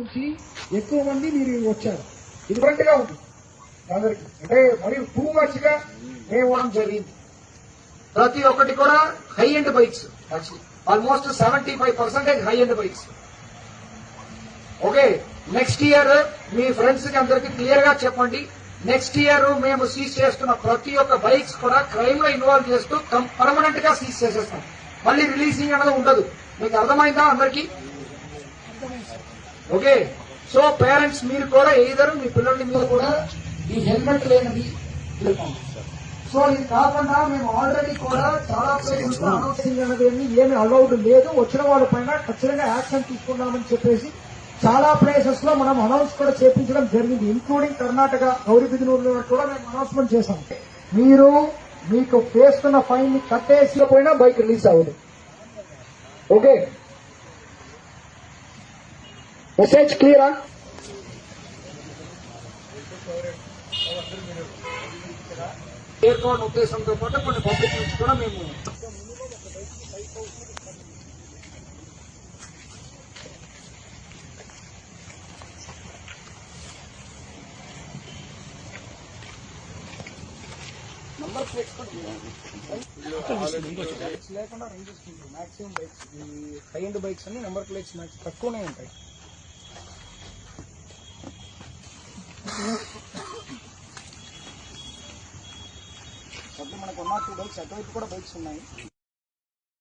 నుంచి ఎక్కువ మంది మీరు వచ్చారు. ఇది డిఫరెంట్ గా ఉంది అందరికి, అంటే మరి టూ మచ్ గా మేము ఇవ్వడం జరిగింది. ప్రతి ఒక్కటి కూడా high end bikes, almost 75% high end bikes. Okay, next year మీ ఫ్రెండ్స్ కి అందరికి క్లియర్ గా చెప్పండి. నెక్స్ట్ ఇయర్ మేము సీజ్ చేస్తున్న ప్రతి ఒక్క బైక్స్ కూడా క్రైమ్ లో ఇన్వాల్వ్ చేస్తూ పర్మనెంట్ గా సీజ్ చేసేస్తాం. మళ్ళీ రిలీజింగ్ అనేది ఉండదు. మీకు అర్థమైందా అందరికి? ఓకే, సో పేరెంట్స్ మీరు కూడా ఏదరు మీ పిల్లల మీద కూడా ఈ హెల్మెట్ లేనిది. సో ఇది కాకుండా మేము ఆల్రెడీ కూడా చాలా ప్లేసెస్ లో అనౌన్సింగ్ అనేది ఏమి అలౌడ్ లేదు, వచ్చిన వాళ్ళ పైన ఖచ్చితంగా యాక్షన్ తీసుకున్నామని చెప్పేసి చాలా ప్లేసెస్ లో మనం అనౌన్స్ కూడా చేపించడం జరిగింది. ఇంక్లూడింగ్ కర్ణాటక గౌరీబిదనూరులో కూడా మేము అనౌన్స్మెంట్ చేశాం. మీరు మీకు వేస్తున్న ఫైన్ ని కట్టేసి పోయినా బైక్ రిలీజ్ అవ్వదు. ఓకే, మెసేజ్ క్లియరా? ఏర్పాటు ఉద్దేశంతో పాటు కొన్ని పబ్లిక్ నుంచి కూడా మేము నంబర్ ప్లేట్స్ లేకుండా రేంజ్ చేసుకుంటాం. మాక్సిమం బైక్స్, ఈ హై ఎండ్ బైక్స్ అన్ని నంబర్ ప్లేట్స్ తక్కువనే ఉంటాయి. మనకు 1 or 2 బైక్స్ అటువైపు కూడా బైక్స్ ఉన్నాయి.